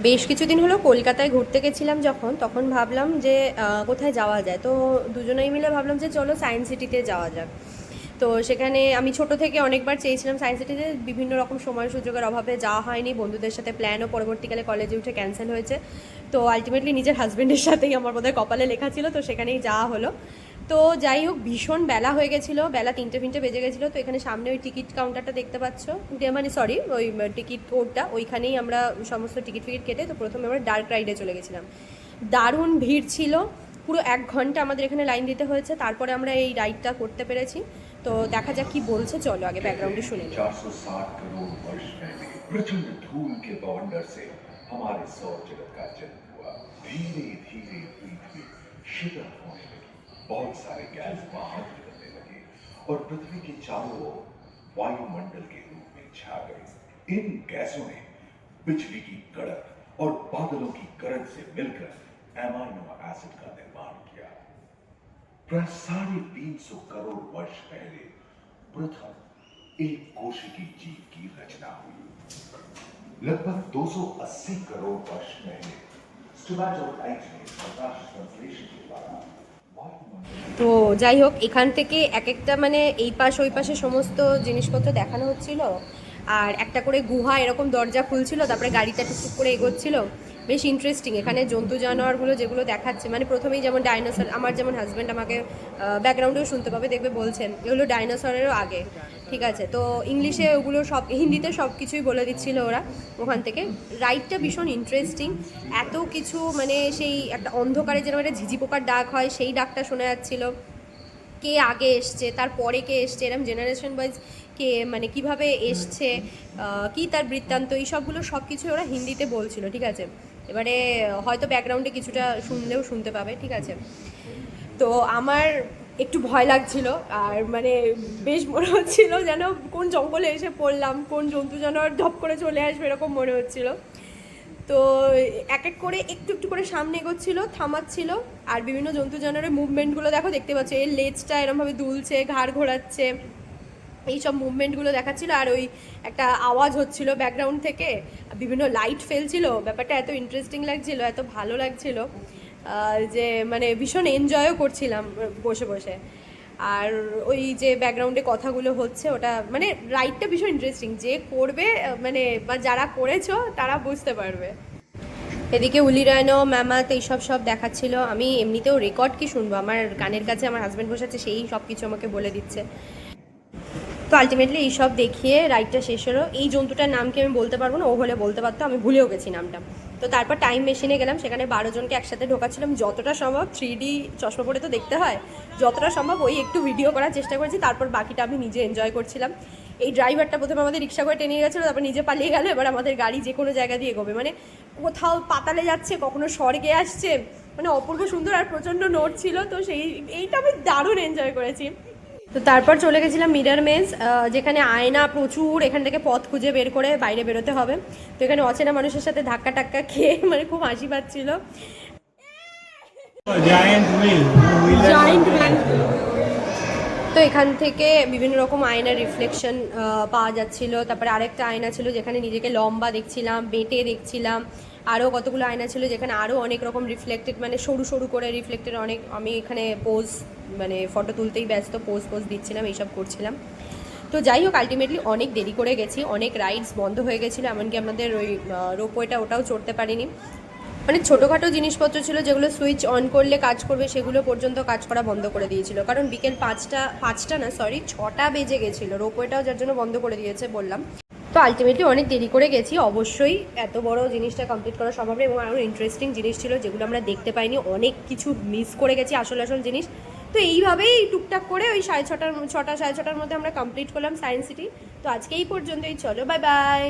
বেশ কিছুদিন হলো কলকাতায় ঘুরতে গেছিলাম যখন, তখন ভাবলাম যে কোথায় যাওয়া যায়। তো দুজনেই মিলে ভাবলাম যে চলো সায়েন্স সিটিতে যাওয়া যাক। তো সেখানে আমি ছোট থেকে অনেকবার চেয়েছিলাম সায়েন্স সিটিতে, বিভিন্ন রকম সময় সুযোগের অভাবে যাওয়া হয়নি। বন্ধুদের সাথে প্ল্যানও পরবর্তীকালে কলেজে উঠে ক্যান্সেল হয়েছে। তো আলটিমেটলি নিজের হাজব্যান্ডের সাথেই আমার বোধহয় কপালে লেখা ছিল, তো সেখানেই যাওয়া হলো। তো যাই হোক, ভীষণ বেলা হয়ে গেছিলো, বেলা 3টে বেজে গেছিলো। তো এখানে সামনে ওই টিকিট কাউন্টারটা দেখতে পাচ্ছ, মানে সরি ওই টিকিট কোডটা, ওইখানেই আমরা সমস্ত টিকিট ফিকিট কেটে তো প্রথমে আমরা ডার্ক রাইডে চলে গেছিলাম। দারুণ ভিড় ছিল, পুরো 1 ঘন্টা আমাদের এখানে লাইন দিতে হয়েছে, তারপরে আমরা এই রাইডটা করতে পেরেছি। তো দেখা যাক কি বলছে, চলো আগে ব্যাকগ্রাউন্ডে শুনে নিই। 460 करोड़ वर्ष पहले प्रचंड धूल के बवंडर से हमारे सौर जगत का जन्म हुआ। धीरे धीरे पृथ्वी शीतल होने लगी, बहुत सारे गैस बाहर निकलने लगे और पृथ्वी के चारों ओर वायुमंडल के रूप में छा गए। इन गैसों ने बिजली की कड़क और बादलों की गरज से मिलकर एमाइनो एसिड का निर्माण किया। प्राय 350 करोड़ वर्ष पहले प्रथम एक कोशिकी जीव की रचना हुई। लगभग 280 करोड़ वर्ष पहले स्टोमैटोलाइट ने प्रकाश संश्लेषण के द्वारा তো যাই হোক, এখান থেকে এক একটা মানে এই পাশ ওই পাশে সমস্ত জিনিসপত্র দেখানো হচ্ছিল, আর একটা করে গুহা এরকম দরজা খুলছিল, তারপরে গাড়িটা টুকটুক করে এগোচ্ছিল। বেশ ইন্টারেস্টিং। এখানে জন্তু জানোয়ারগুলো যেগুলো দেখাচ্ছে, মানে প্রথমেই যেমন ডাইনোসর, আমার যেমন হাজব্যান্ড আমাকে ব্যাকগ্রাউন্ডেও শুনতে পাবে, দেখবে বলছেন এগুলো ডাইনোসরেরও আগে। ঠিক আছে, তো ইংলিশে ওগুলো সব, হিন্দিতে সব কিছুই বলে দিচ্ছিল ওরা ওখান থেকে। রাইডটা ভীষণ ইন্টারেস্টিং, এত কিছু মানে সেই একটা অন্ধকারে যেরকম একটা ঝিঝি পোকার ডাক হয় সেই ডাকটা শোনা যাচ্ছিলো। কে আগে এসছে, তারপরে কে এসছে, এরকম জেনারেশন ওয়াইজ কে মানে কিভাবে এসছে, কি তার বৃত্তান্ত, এই সবগুলো সব কিছু ওরা হিন্দিতে বলছিল। ঠিক আছে, এবারে হয়তো ব্যাকগ্রাউন্ডে কিছুটা শুনলেও শুনতে পাবে। ঠিক আছে, তো আমার একটু ভয় লাগছিল, আর মানে বেশ মনে হচ্ছিল যেন কোন জঙ্গলে এসে পড়লাম, কোন জন্তু জানোয়ার ধপ করে চলে আসবে এরকম মনে হচ্ছিল। তো এক এক করে একটু একটু করে সামনে এগোচ্ছিল, থামাচ্ছিল, আর বিভিন্ন জন্তু জানোয়ারের মুভমেন্টগুলো দেখো, দেখতে পাচ্ছ এর লেজটা এরমভাবে দুলছে, ঘাড় ঘোরাচ্ছে, এইসব মুভমেন্টগুলো দেখাচ্ছিল। আর ওই একটা আওয়াজ হচ্ছিল ব্যাকগ্রাউন্ড থেকে, বিভিন্ন লাইট ফেলছিল, ব্যাপারটা এত ইন্টারেস্টিং লাগছিল, এত ভালো লাগছিল যে মানে ভীষণ এনজয়ও করছিলাম বসে বসে। আর ওই যে ব্যাকগ্রাউন্ডে কথাগুলো হচ্ছে, ওটা মানে রাইডটা ভীষণ ইন্টারেস্টিং, যে করবে মানে বা যারা করেছো তারা বুঝতে পারবে। এদিকে উলিরানো ম্যামাত এইসব সব দেখাচ্ছিল। আমি এমনিতেও রেকর্ড কি শুনবো, আমার গানের কাছে আমার হাজব্যান্ড বসেছে, সেই সব কিছু আমাকে বলে দিচ্ছে। তো আলটিমেটলি এইসব দেখিয়ে রাইডটা শেষ হলো। এই জন্তুটার নাম কি আমি বলতে পারবো না, ও হলে বলতে পারতো, আমি ভুলেও গেছি নামটা। তো তারপর টাইম মেশিনে গেলাম, সেখানে 12 জনকে একসাথে ঢোকাচ্ছিলাম, যতটা সম্ভব 3D চশমা পরে তো দেখতে হয়, যতটা সম্ভব ওই একটু ভিডিও করার চেষ্টা করেছি, তারপর বাকিটা আমি নিজে এনজয় করছিলাম। এই ড্রাইভারটা প্রথমে আমাদের রিক্সা করে টেনে নিয়ে গেছিলো, তারপর নিজে পালিয়ে গেল। এবার আমাদের গাড়ি যে কোনো জায়গা দিয়ে এগোবে, মানে কোথাও পাতালে যাচ্ছে, কখনো স্বর্গে আসছে, মানে অপূর্ব সুন্দর আর প্রচণ্ড নোট ছিল। তো এইটা আমি দারুণ এনজয় করেছি। তো তারপর চলে গেছিলাম মিরর মেজ, যেখানে আয়না প্রচুর, এখান থেকে পথ খুঁজে বের করে বাইরে বেরোতে হবে। তো এখানে অচেনা মানুষের সাথে ধাক্কা টাক্কা খেয়ে মানে খুব হাসি পাচ্ছিল। তো এখান থেকে বিভিন্ন রকম আয়নার রিফ্লেকশন পাওয়া যাচ্ছিল। তারপরে আরেকটা আয়না ছিল যেখানে নিজেকে লম্বা দেখছিলাম, বেটে দেখছিলাম। আরও কতগুলো আয়না ছিল যেখানে আরও অনেক রকম রিফ্লেক্টেড, মানে সরু সরু করে রিফ্লেক্টেড অনেক। আমি এখানে পোজ মানে ফটো তুলতেই ব্যস্ত, পোজ দিচ্ছিলাম, এইসব করছিলাম। তো যাই হোক, আলটিমেটলি অনেক দেরি করে গেছি, অনেক রাইডস বন্ধ হয়ে গেছিলো, এমনকি আমাদের ওই রোপওয়েটা ওটাও চড়তে পারিনি। মানে ছোটোখাটো জিনিসপত্র ছিল যেগুলো সুইচ অন করলে কাজ করবে, সেগুলো পর্যন্ত কাজ করা বন্ধ করে দিয়েছিল, কারণ বিকেল 6টা বেজে গেছিলো। রোপওয়েটাও যার জন্য বন্ধ করে দিয়েছে বললাম। তো আলটিমেটলি অনেক দেরি করে গেছি, অবশ্যই এত বড় জিনিসটা কমপ্লিট করা সম্ভব নয়, এবং আরও ইন্টারেস্টিং জিনিস ছিল যেগুলো আমরা দেখতে পাইনি, অনেক কিছু মিস করে গেছি আসল জিনিস। তো এইভাবেই টুকটাক করে ওই 6:30 সাড়ে 6টার মধ্যে আমরা কমপ্লিট করলাম সায়েন্স সিটি। তো আজকে এই পর্যন্তই, চলো বাই বাই।